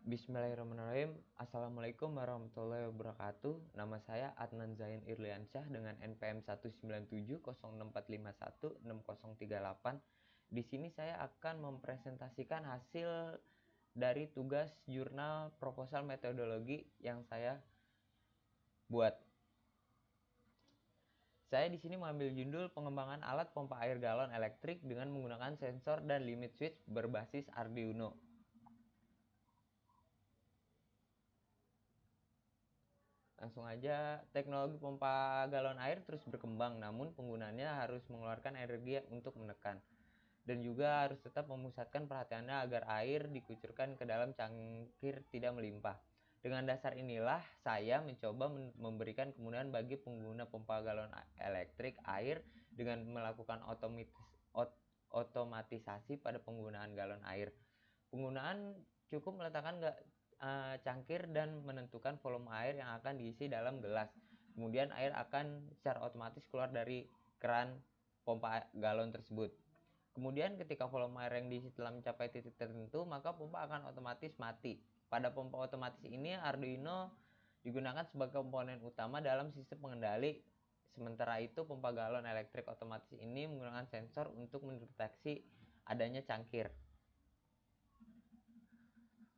Bismillahirrahmanirrahim. Assalamualaikum warahmatullahi wabarakatuh. Nama saya Adnan Zain Irliansyah dengan NPM 1970645160038. Di sini saya akan mempresentasikan hasil dari tugas jurnal proposal metodologi yang saya buat. Saya di sini mengambil judul pengembangan alat pompa air galon elektrik dengan menggunakan sensor dan limit switch berbasis Arduino. Langsung aja, teknologi pompa galon air terus berkembang, namun penggunanya harus mengeluarkan energi untuk menekan. Dan juga harus tetap memusatkan perhatiannya agar air dikucurkan ke dalam cangkir tidak melimpah. Dengan dasar inilah, saya mencoba memberikan kemudahan bagi pengguna pompa galon elektrik air dengan melakukan otomatisasi pada penggunaan galon air. Penggunaan cukup meletakkan cangkir dan menentukan volume air yang akan diisi dalam gelas. Kemudian air akan secara otomatis keluar dari keran pompa galon tersebut. Kemudian ketika volume air yang diisi telah mencapai titik tertentu, maka pompa akan otomatis mati. Pada pompa otomatis ini, Arduino digunakan sebagai komponen utama dalam sistem pengendali. Sementara itu, pompa galon elektrik otomatis ini menggunakan sensor untuk mendeteksi adanya cangkir.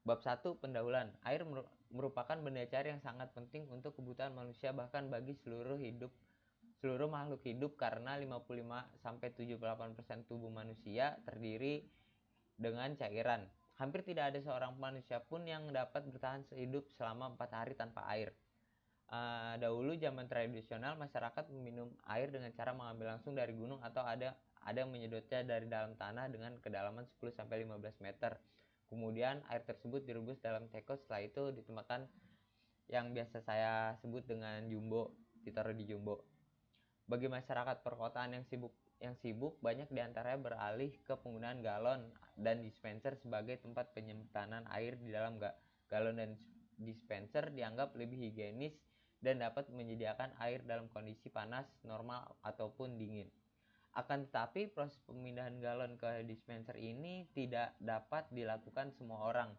Bab 1. Pendahuluan. Air merupakan benda cair yang sangat penting untuk kebutuhan manusia, bahkan bagi seluruh makhluk hidup, karena 55-78% tubuh manusia terdiri dengan cairan. Hampir tidak ada seorang manusia pun yang dapat bertahan hidup selama 4 hari tanpa air. Dahulu zaman tradisional, masyarakat meminum air dengan cara mengambil langsung dari gunung atau ada menyedotnya dari dalam tanah dengan kedalaman 10-15 meter. Kemudian air tersebut direbus dalam teko, setelah itu ditambahkan yang biasa saya sebut dengan jumbo, ditaruh di jumbo. Bagi masyarakat perkotaan yang sibuk, banyak diantaranya beralih ke penggunaan galon dan dispenser sebagai tempat penyimpanan air di dalam galon dan dispenser dianggap lebih higienis dan dapat menyediakan air dalam kondisi panas, normal, ataupun dingin. Akan tetapi, proses pemindahan galon ke dispenser ini tidak dapat dilakukan semua orang.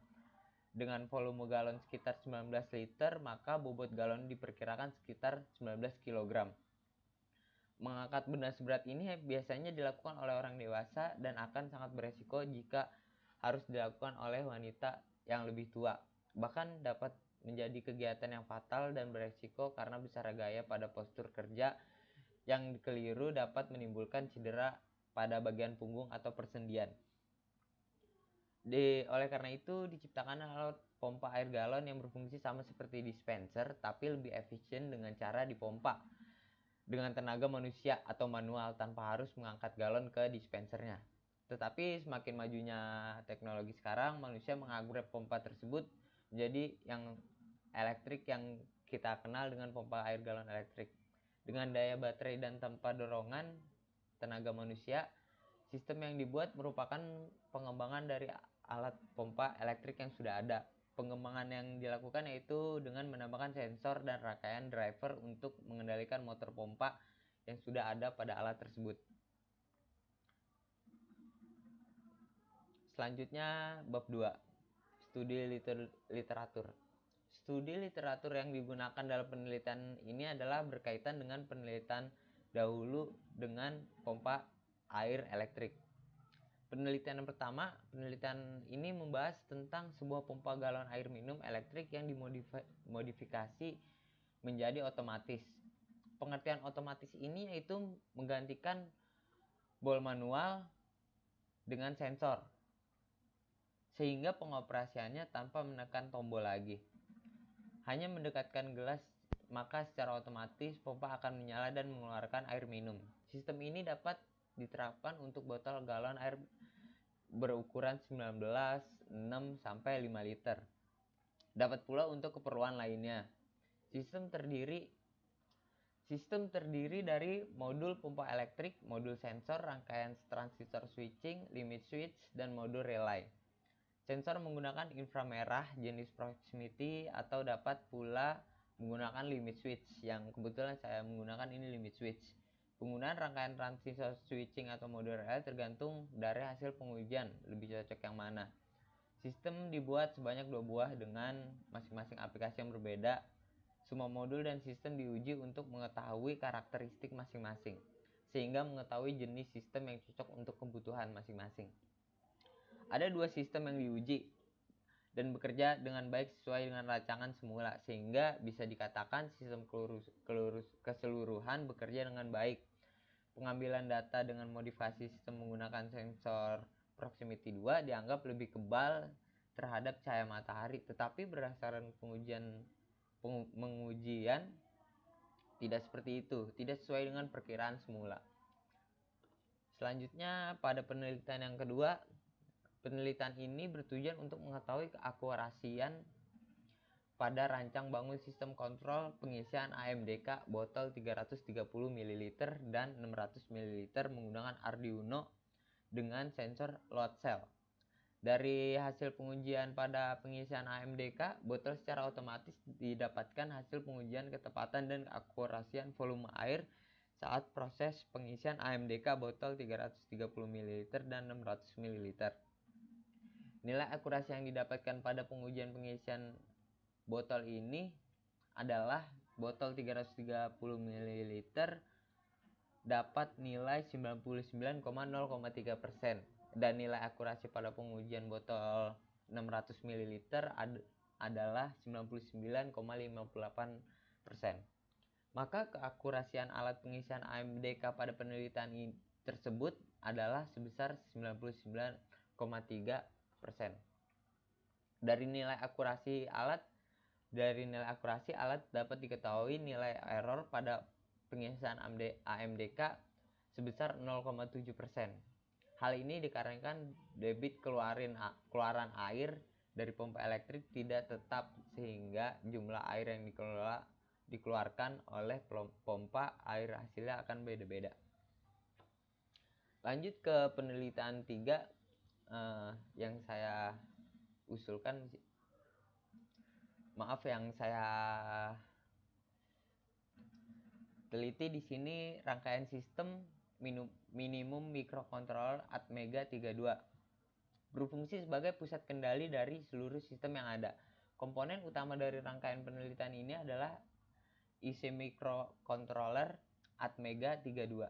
Dengan volume galon sekitar 19 liter, maka bobot galon diperkirakan sekitar 19 kg. Mengangkat benda seberat ini biasanya dilakukan oleh orang dewasa dan akan sangat beresiko jika harus dilakukan oleh wanita yang lebih tua. Bahkan dapat menjadi kegiatan yang fatal dan beresiko karena besar gaya pada postur kerja yang keliru dapat menimbulkan cedera pada bagian punggung atau persendian. Oleh karena itu, diciptakan alat pompa air galon yang berfungsi sama seperti dispenser, tapi lebih efisien dengan cara dipompa dengan tenaga manusia atau manual tanpa harus mengangkat galon ke dispensernya. Tetapi semakin majunya teknologi sekarang, manusia mengupgrade pompa tersebut menjadi yang elektrik yang kita kenal dengan pompa air galon elektrik. Dengan daya baterai dan tanpa dorongan tenaga manusia, sistem yang dibuat merupakan pengembangan dari alat pompa elektrik yang sudah ada. Pengembangan yang dilakukan yaitu dengan menambahkan sensor dan rangkaian driver untuk mengendalikan motor pompa yang sudah ada pada alat tersebut. Selanjutnya, bab 2. Studi literatur. Studi literatur yang digunakan dalam penelitian ini adalah berkaitan dengan penelitian dahulu dengan pompa air elektrik. Penelitian yang pertama, penelitian ini membahas tentang sebuah pompa galon air minum elektrik yang dimodifikasi menjadi otomatis. Pengertian otomatis ini yaitu menggantikan bol manual dengan sensor, sehingga pengoperasiannya tanpa menekan tombol lagi. Hanya mendekatkan gelas, maka secara otomatis pompa akan menyala dan mengeluarkan air minum. Sistem ini dapat diterapkan untuk botol galon air berukuran 19, 6 sampai 5 liter. Dapat pula untuk keperluan lainnya. Sistem terdiri dari modul pompa elektrik, modul sensor, rangkaian transistor switching, limit switch, dan modul relay. Sensor menggunakan inframerah jenis proximity atau dapat pula menggunakan limit switch, yang kebetulan saya menggunakan ini limit switch. Penggunaan rangkaian transistor switching atau modul relay tergantung dari hasil pengujian, lebih cocok yang mana. Sistem dibuat sebanyak 2 buah dengan masing-masing aplikasi yang berbeda. Semua modul dan sistem diuji untuk mengetahui karakteristik masing-masing, sehingga mengetahui jenis sistem yang cocok untuk kebutuhan masing-masing. Ada 2 sistem yang diuji dan bekerja dengan baik sesuai dengan rancangan semula, sehingga bisa dikatakan sistem keseluruhan bekerja dengan baik. Pengambilan data dengan modifikasi sistem menggunakan sensor proximity 2 dianggap lebih kebal terhadap cahaya matahari, tetapi berdasarkan pengujian tidak seperti itu, tidak sesuai dengan perkiraan semula. Selanjutnya, pada penelitian yang kedua, penelitian ini bertujuan untuk mengetahui keakurasian pada rancang bangun sistem kontrol pengisian AMDK botol 330 ml dan 600 ml menggunakan Arduino dengan sensor load cell. Dari hasil pengujian pada pengisian AMDK, botol secara otomatis didapatkan hasil pengujian ketepatan dan keakurasian volume air saat proses pengisian AMDK botol 330 ml dan 600 ml. Nilai akurasi yang didapatkan pada pengujian pengisian botol ini adalah botol 330 ml dapat nilai 99,0,3% dan nilai akurasi pada pengujian botol 600 ml adalah 99,58%. Maka keakurasian alat pengisian AMDK pada penelitian tersebut adalah sebesar 99,3%. Dari nilai akurasi alat dapat diketahui nilai error pada pengisian AMDK sebesar 0,7%. Hal ini dikarenakan debit keluaran air dari pompa elektrik tidak tetap, sehingga jumlah air yang dikeluarkan oleh pompa air hasilnya akan beda-beda. Lanjut ke penelitian 3 yang saya usulkan. Maaf, yang saya teliti di sini rangkaian sistem minimum microcontroller Atmega 32 berfungsi sebagai pusat kendali dari seluruh sistem yang ada. Komponen utama dari rangkaian penelitian ini adalah IC microcontroller Atmega 32.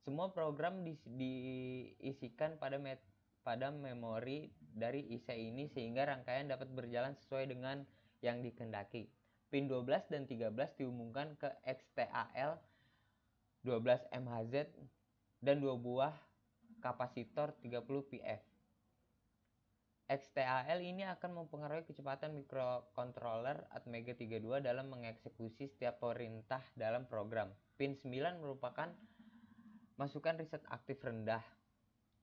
Semua program diisikan pada memori dari IC ini, sehingga rangkaian dapat berjalan sesuai dengan yang dikehendaki. Pin 12 dan 13 dihubungkan ke XTAL 12 MHz dan 2 buah kapasitor 30 PF. XTAL ini akan mempengaruhi kecepatan microcontroller Atmega 32 dalam mengeksekusi setiap perintah dalam program. Pin 9 merupakan masukan riset aktif rendah.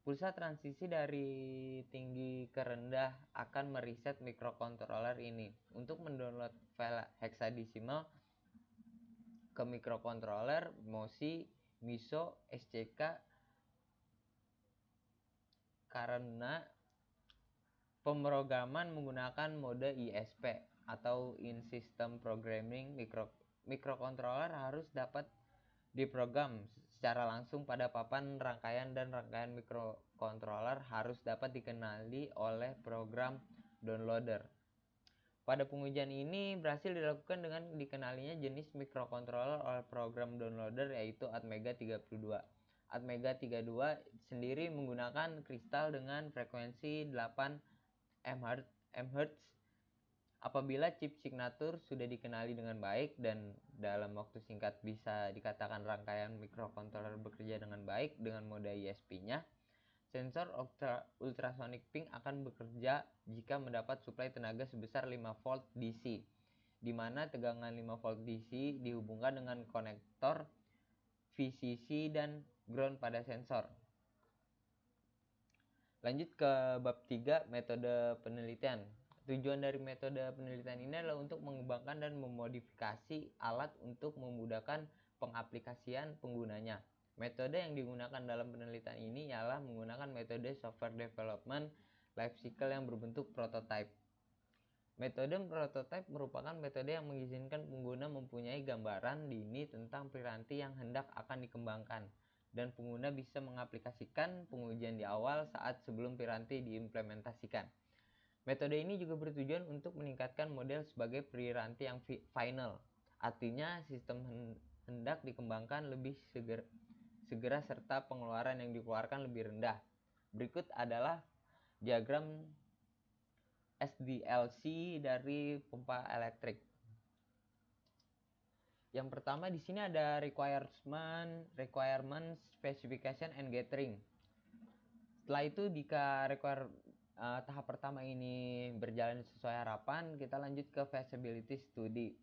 Pulsa transisi dari tinggi ke rendah akan meriset microcontroller ini untuk mendownload file hexadesimal ke microcontroller MOSI, MISO, SCK karena pemrograman menggunakan mode ISP atau In-System Programming. Microcontroller harus dapat diprogram secara langsung pada papan rangkaian, dan rangkaian microcontroller harus dapat dikenali oleh program downloader. Pada pengujian ini berhasil dilakukan dengan dikenalinya jenis microcontroller oleh program downloader, yaitu Atmega 32. Atmega 32 sendiri menggunakan kristal dengan frekuensi 8 MHz. Apabila chip signature sudah dikenali dengan baik dan dalam waktu singkat bisa dikatakan rangkaian microcontroller bekerja dengan baik dengan mode ISP-nya, sensor ultrasonic ping akan bekerja jika mendapat suplai tenaga sebesar 5 volt DC, di mana tegangan 5 volt DC dihubungkan dengan konektor VCC dan ground pada sensor. Lanjut ke bab 3, metode penelitian. Tujuan dari metode penelitian ini adalah untuk mengembangkan dan memodifikasi alat untuk memudahkan pengaplikasian penggunanya. Metode yang digunakan dalam penelitian ini ialah menggunakan metode software development life cycle yang berbentuk prototype. Metode prototype merupakan metode yang mengizinkan pengguna mempunyai gambaran dini tentang piranti yang hendak akan dikembangkan, dan pengguna bisa mengaplikasikan pengujian di awal saat sebelum piranti diimplementasikan. Metode ini juga bertujuan untuk meningkatkan model sebagai pre-ranti yang final. Artinya sistem hendak dikembangkan lebih segera serta pengeluaran yang dikeluarkan lebih rendah. Berikut adalah diagram SDLC dari pompa elektrik. Yang pertama di sini ada requirement, specification and gathering. Setelah itu jika tahap pertama ini berjalan sesuai harapan, kita lanjut ke feasibility study.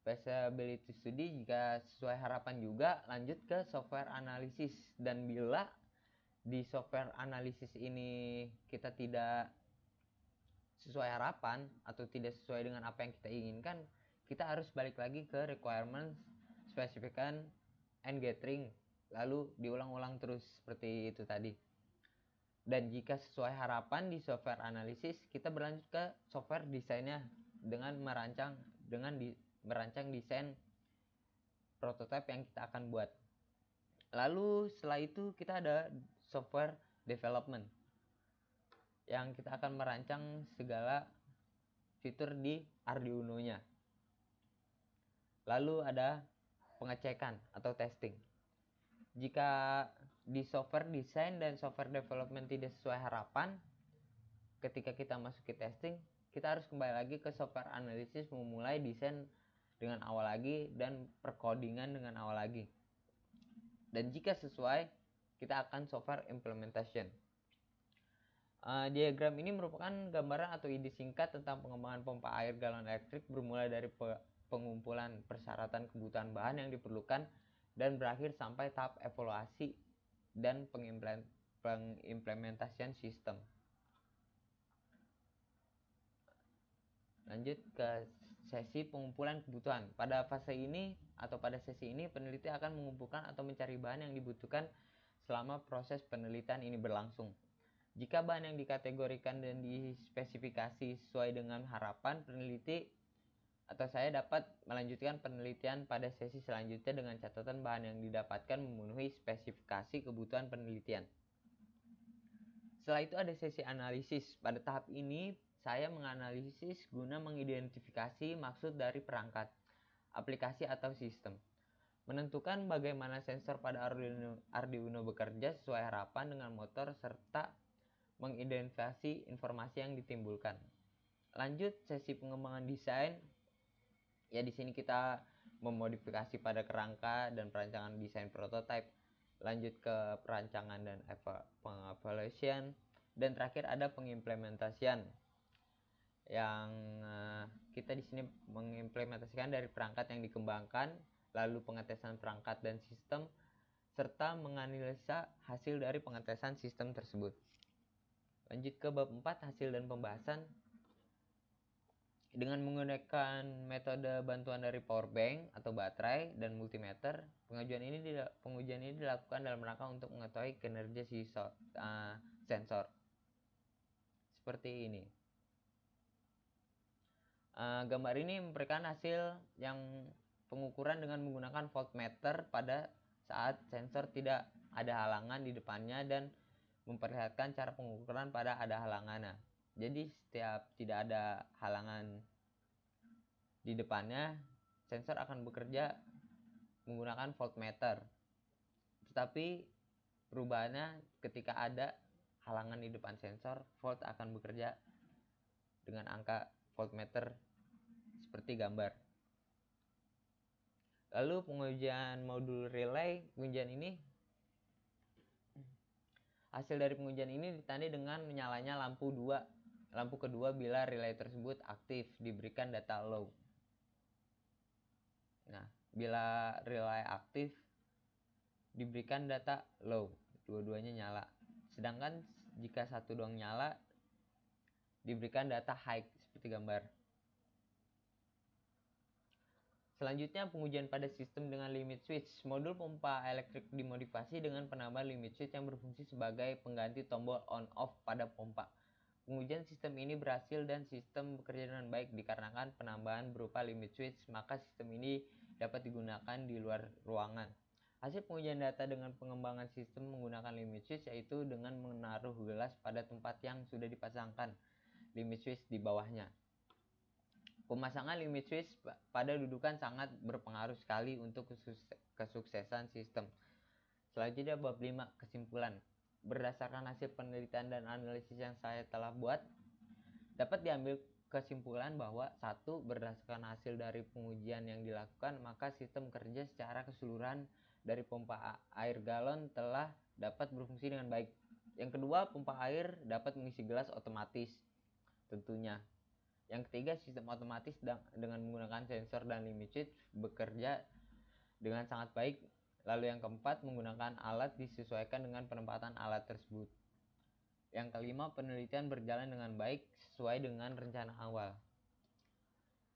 Feasibility study jika sesuai harapan juga lanjut ke software analysis, dan bila di software analysis ini kita tidak sesuai harapan atau tidak sesuai dengan apa yang kita inginkan, kita harus balik lagi ke requirement, specification and gathering, lalu diulang-ulang terus seperti itu tadi. Dan jika sesuai harapan di software analisis, kita berlanjut ke software desainnya dengan merancang desain prototipe yang kita akan buat. Lalu setelah itu kita ada software development, yang kita akan merancang segala fitur di Arduino-nya. Lalu ada pengecekan atau testing. Jika di software design dan software development tidak sesuai harapan, ketika kita masuk ke testing, kita harus kembali lagi ke software analysis, memulai desain dengan awal lagi dan perkodingan dengan awal lagi. Dan jika sesuai, kita akan software implementation. Diagram ini merupakan gambaran atau ide singkat tentang pengembangan pompa air galon elektrik, bermula dari pengumpulan persyaratan kebutuhan bahan yang diperlukan dan berakhir sampai tahap evaluasi dan pengimplementasian sistem. Lanjut ke sesi pengumpulan kebutuhan. Pada sesi ini peneliti akan mengumpulkan atau mencari bahan yang dibutuhkan selama proses penelitian ini berlangsung. Jika bahan yang dikategorikan dan dispesifikasi sesuai dengan harapan peneliti atau saya dapat melanjutkan penelitian pada sesi selanjutnya dengan catatan bahan yang didapatkan memenuhi spesifikasi kebutuhan penelitian. Setelah itu ada sesi analisis. Pada tahap ini saya menganalisis guna mengidentifikasi maksud dari perangkat, aplikasi atau sistem, menentukan bagaimana sensor pada Arduino bekerja sesuai harapan dengan motor, serta mengidentifikasi informasi yang ditimbulkan. Lanjut sesi pengembangan desain. Ya, di sini kita memodifikasi pada kerangka dan perancangan desain prototipe. Lanjut ke perancangan dan evaluation, dan terakhir ada pengimplementasian, yang kita di sini mengimplementasikan dari perangkat yang dikembangkan, lalu pengetesan perangkat dan sistem, serta menganalisa hasil dari pengetesan sistem tersebut. Lanjut ke bab 4, hasil dan pembahasan. Dengan menggunakan metode bantuan dari power bank atau baterai dan multimeter, pengujian ini dilakukan dalam rangka untuk mengetahui kinerja sensor. Seperti ini. Gambar ini memberikan hasil yang pengukuran dengan menggunakan voltmeter pada saat sensor tidak ada halangan di depannya, dan memperlihatkan cara pengukuran pada ada halangannya. Jadi setiap tidak ada halangan di depannya, sensor akan bekerja menggunakan voltmeter. Tetapi perubahannya ketika ada halangan di depan sensor, volt akan bekerja dengan angka voltmeter seperti gambar. Lalu pengujian modul relay. Hasil dari pengujian ini ditandai dengan menyalanya lampu kedua bila relay tersebut aktif, diberikan data low. Nah, bila relay aktif diberikan data low, dua-duanya nyala. Sedangkan jika satu doang nyala, diberikan data high seperti gambar. Selanjutnya pengujian pada sistem dengan limit switch. Modul pompa elektrik dimodifikasi dengan penambahan limit switch yang berfungsi sebagai pengganti tombol on off pada pompa. Pengujian sistem ini berhasil dan sistem bekerja dengan baik dikarenakan penambahan berupa limit switch, maka sistem ini dapat digunakan di luar ruangan. Hasil pengujian data dengan pengembangan sistem menggunakan limit switch yaitu dengan menaruh gelas pada tempat yang sudah dipasangkan. limit switch di bawahnya. Pemasangan limit switch pada dudukan sangat berpengaruh sekali untuk kesuksesan sistem. Selanjutnya bab 5, kesimpulan. Berdasarkan hasil penelitian dan analisis yang saya telah buat, dapat diambil kesimpulan bahwa satu, berdasarkan hasil dari pengujian yang dilakukan, maka sistem kerja secara keseluruhan dari pompa air galon telah dapat berfungsi dengan baik. Yang kedua, pompa air dapat mengisi gelas otomatis tentunya. Yang ketiga, sistem otomatis dengan menggunakan sensor dan limit switch bekerja dengan sangat baik. Lalu yang keempat, menggunakan alat disesuaikan dengan penempatan alat tersebut. Yang kelima, penelitian berjalan dengan baik sesuai dengan rencana awal.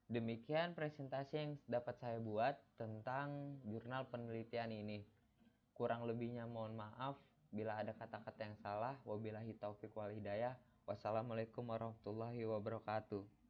Demikian presentasi yang dapat saya buat tentang jurnal penelitian ini. Kurang lebihnya mohon maaf bila ada kata-kata yang salah. Wabillahi taufiq wal hidayah. Wassalamualaikum warahmatullahi wabarakatuh.